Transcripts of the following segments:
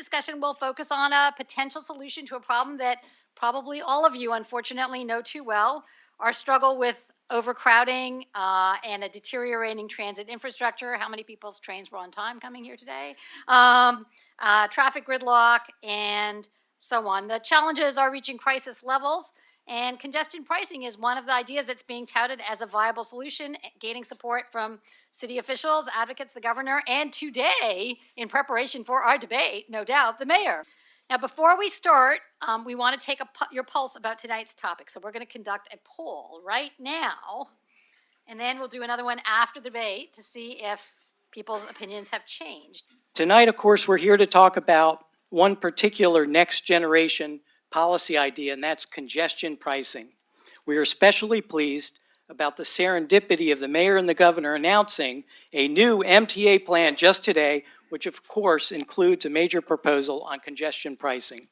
discussion will focus on a potential solution to a problem that probably all of you, unfortunately, know too well, our struggle with overcrowding and a deteriorating transit infrastructure. How many people's trains were on time coming here today? Traffic gridlock, and so on. The challenges are reaching crisis levels, and congestion pricing is one of the ideas that's being touted as a viable solution, gaining support from city officials, advocates, the governor, and today, in preparation for our debate, no doubt, the mayor. Now, before we start, we want to take your pulse about tonight's topic. So we're going to conduct a poll right now, and then we'll do another one after the debate to see if people's opinions have changed. Tonight, of course, we're here to talk about one particular next generation policy idea, and that's congestion pricing. We are especially pleased about the serendipity of the mayor and the governor announcing a new MTA plan just today, which of course includes a major proposal on congestion pricing.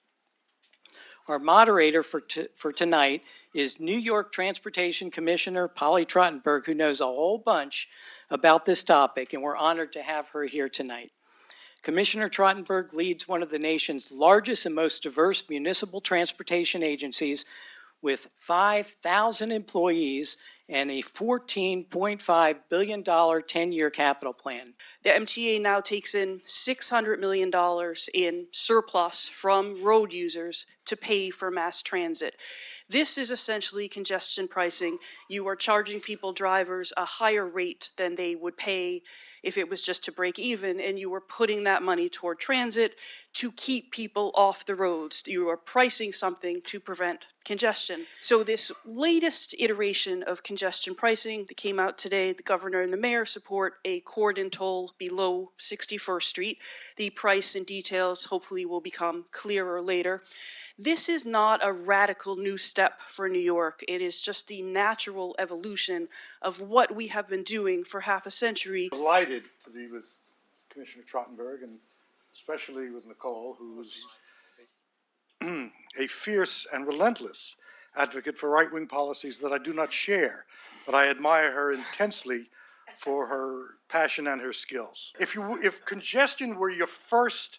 Our moderator for tonight is New York Transportation Commissioner Polly Trottenberg, who knows a whole bunch about this topic, and we're honored to have her here tonight. Commissioner Trottenberg leads one of the nation's largest and most diverse municipal transportation agencies with 5,000 employees and a $14.5 billion 10-year capital plan. The MTA now takes in $600 million in surplus from road users to pay for mass transit. This is essentially congestion pricing. You are charging drivers a higher rate than they would pay if it was just to break even, and you are putting that money toward transit to keep people off the roads. You are pricing something to prevent congestion. So this latest iteration of congestion pricing that came out today, the governor and the mayor support a cordon toll below 61st Street. The price and details hopefully will become clearer later. This is not a radical new step for New York. It is just the natural evolution of what we have been doing for half a century. Delighted to be with Commissioner Trottenberg, and especially with Nicole, who's a fierce and relentless advocate for right-wing policies that I do not share, but I admire her intensely for her passion and her skills. If congestion were your first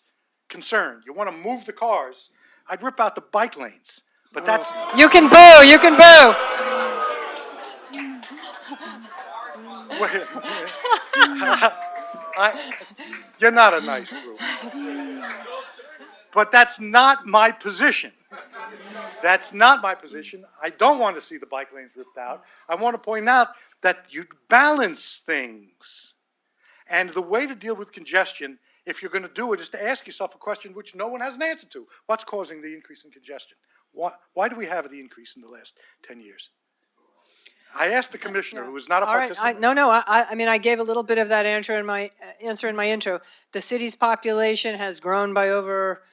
concern, you want to move the cars, I'd rip out the bike lanes, but that's... You can boo, you can boo. You're not a nice group. But that's not my position. That's not my position. I don't want to see the bike lanes ripped out. I want to point out that you balance things. And the way to deal with congestion, if you're going to do it, is to ask yourself a question which no one has an answer to. What's causing the increase in congestion? Why do we have the increase in the last 10 years? I asked the commissioner, who was not a participant. I mean, I gave a little bit of that answer in my intro. The city's population has grown by over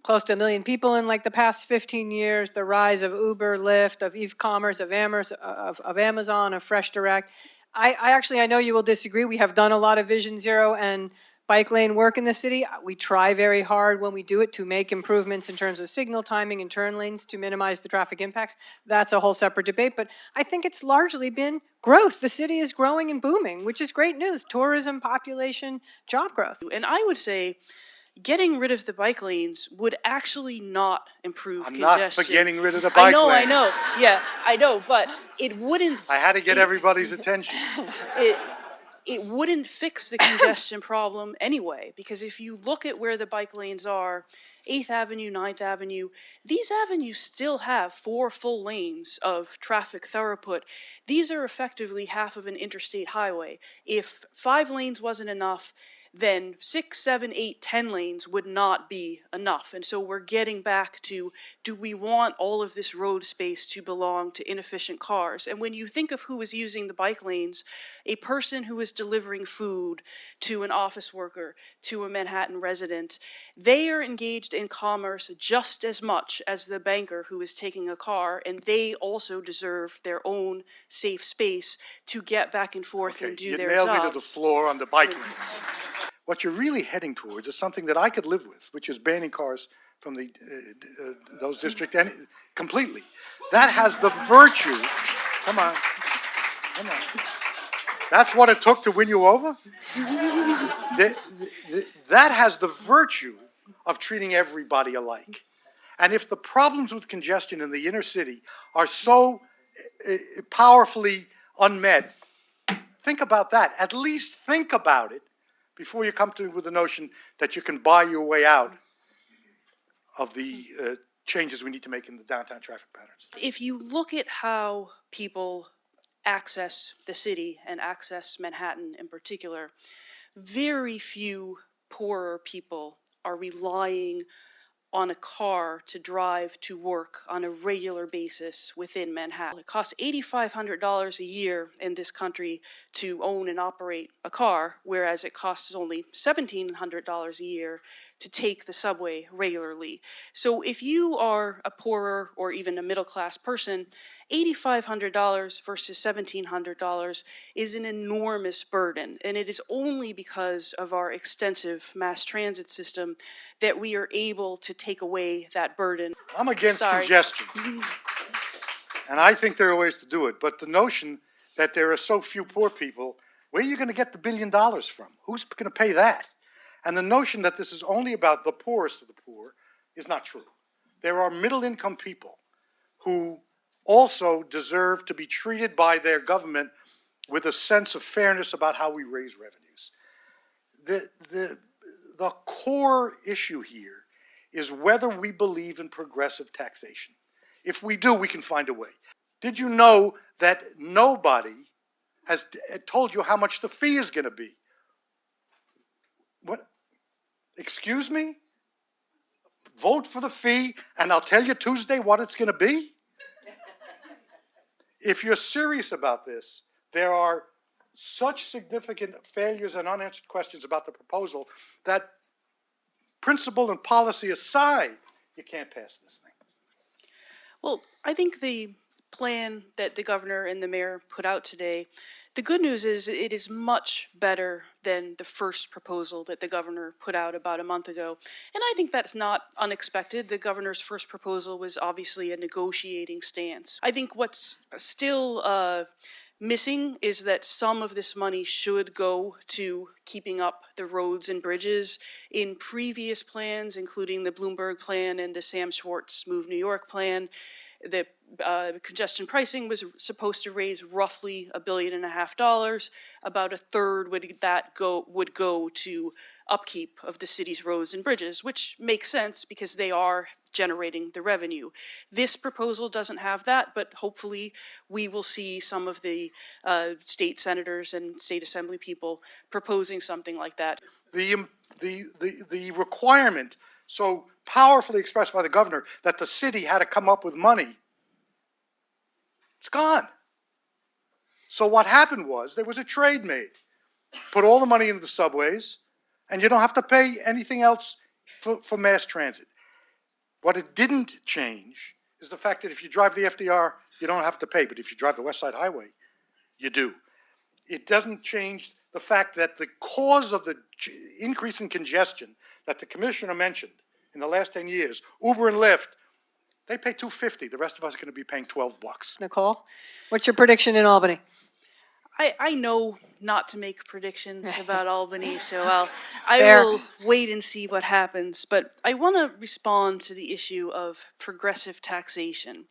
close to 1 million people in like the past 15 years. The rise of Uber, Lyft, of e-commerce, of Amazon, of Fresh Direct. I know you will disagree. We have done a lot of Vision Zero and bike lane work in the city. We try very hard when we do it to make improvements in terms of signal timing and turn lanes to minimize the traffic impacts. That's a whole separate debate, but I think it's largely been growth. The city is growing and booming, which is great news. Tourism, population, job growth. And I would say getting rid of the bike lanes would actually not improve congestion. I'm not for getting rid of the bike lanes. I know. Yeah, I know, but it wouldn't... I had to get everybody's attention. It wouldn't fix the congestion problem anyway, because if you look at where the bike lanes are, 8th Avenue, 9th Avenue, these avenues still have 4 full lanes of traffic throughput. These are effectively half of an interstate highway. If 5 lanes wasn't enough, then 6, 7, 8, 10 lanes would not be enough. And so we're getting back to, do we want all of this road space to belong to inefficient cars? And when you think of who is using the bike lanes, a person who is delivering food to an office worker, to a Manhattan resident, they are engaged in commerce just as much as the banker who is taking a car, and they also deserve their own safe space to get back and forth and do their jobs. You nailed me to the floor on the bike lanes. What you're really heading towards is something that I could live with, which is banning cars from those districts completely. That has the virtue. Come on. That's what it took to win you over? That has the virtue of treating everybody alike. And if the problems with congestion in the inner city are so powerfully unmet, think about that. At least think about it before you come to with the notion that you can buy your way out of the changes we need to make in the downtown traffic patterns. If you look at how people access the city and access Manhattan in particular, very few poorer people are relying on a car to drive to work on a regular basis within Manhattan. It costs $8,500 a year in this country to own and operate a car, whereas it costs only $1,700 a year to take the subway regularly. So if you are a poorer or even a middle class person, $8,500 versus $1,700 is an enormous burden, and it is only because of our extensive mass transit system that we are able to take away that burden. I'm against Sorry. congestion, and I think there are ways to do it, but the notion that there are so few poor people, where are you going to get the $1 billion from? Who's going to pay that? And the notion that this is only about the poorest of the poor is not true. There are middle-income people who also deserve to be treated by their government with a sense of fairness about how we raise revenues. The core issue here is whether we believe in progressive taxation. If we do, we can find a way. Did you know that nobody has told you how much the fee is going to be? What? Excuse me? Vote for the fee, and I'll tell you Tuesday what it's going to be? If you're serious about this, there are such significant failures and unanswered questions about the proposal that, principle and policy aside, you can't pass this thing. Well, I think the plan that the governor and the mayor put out today, the good news is it is much better than the first proposal that the governor put out about a month ago. And I think that's not unexpected. The governor's first proposal was obviously a negotiating stance. I think what's still missing is that some of this money should go to keeping up the roads and bridges. In previous plans, including the Bloomberg plan and the Sam Schwartz Move New York plan, the congestion pricing was supposed to raise roughly $1.5 billion. About a third would go to upkeep of the city's roads and bridges, which makes sense because they are generating the revenue. This proposal doesn't have that, but hopefully we will see some of the state senators and state assembly people proposing something like that. The requirement so powerfully expressed by the governor that the city had to come up with money, it's gone. So what happened was there was a trade made. Put all the money into the subways, and you don't have to pay anything else for mass transit. What it didn't change is the fact that if you drive the FDR, you don't have to pay, but if you drive the West Side Highway, you do. It doesn't change the fact that the cause of the increase in congestion that the commissioner mentioned in the last 10 years, Uber and Lyft, they pay $2.50. The rest of us are going to be paying $12. Nicole, what's your prediction in Albany? I know not to make predictions about Albany, so I Fair. will wait and see what happens. But I want to respond to the issue of progressive taxation.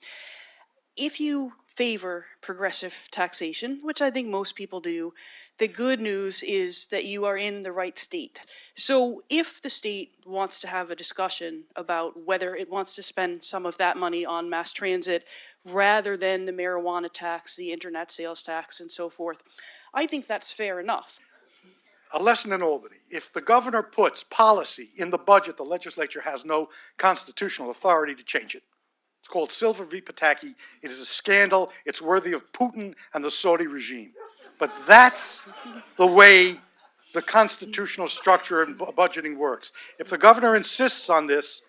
If you favor progressive taxation, which I think most people do, the good news is that you are in the right state. So if the state wants to have a discussion about whether it wants to spend some of that money on mass transit rather than the marijuana tax, the internet sales tax, and so forth, I think that's fair enough. A lesson in Albany. If the governor puts policy in the budget, the legislature has no constitutional authority to change it. It's called Silver v. Pataki. It is a scandal. It's worthy of Putin and the Saudi regime. But that's the way the constitutional structure and budgeting works. If the governor insists on this,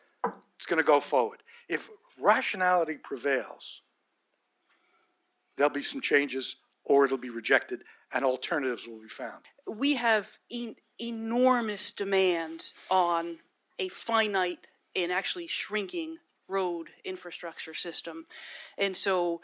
it's going to go forward. If rationality prevails, there'll be some changes or it'll be rejected and alternatives will be found. We have enormous demand on a finite and actually shrinking road infrastructure system. And so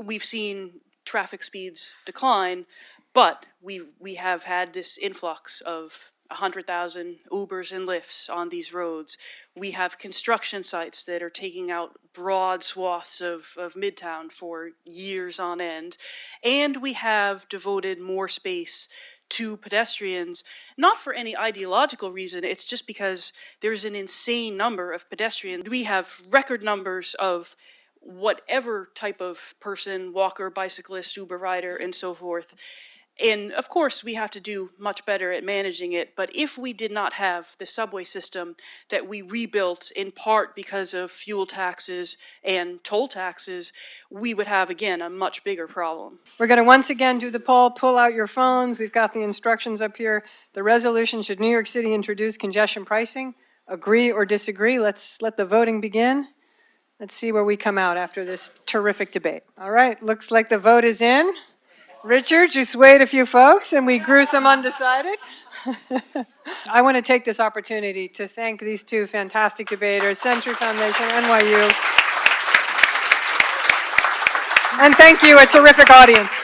we've seen traffic speeds decline, but we have had this influx of 100,000 Ubers and Lyfts on these roads. We have construction sites that are taking out broad swaths of Midtown for years on end. And we have devoted more space to pedestrians, not for any ideological reason, it's just because there's an insane number of pedestrians. We have record numbers of whatever type of person, walker, bicyclist, Uber rider, and so forth. And of course, we have to do much better at managing it. But if we did not have the subway system that we rebuilt in part because of fuel taxes and toll taxes, we would have, again, a much bigger problem. We're going to once again do the poll. Pull out your phones. We've got the instructions up here. The resolution, should New York City introduce congestion pricing? Agree or disagree? Let's let the voting begin. Let's see where we come out after this terrific debate. All right, looks like the vote is in. Richard, you swayed a few folks, and we grew some undecided. I want to take this opportunity to thank these two fantastic debaters, Century Foundation, NYU. And thank you, a terrific audience.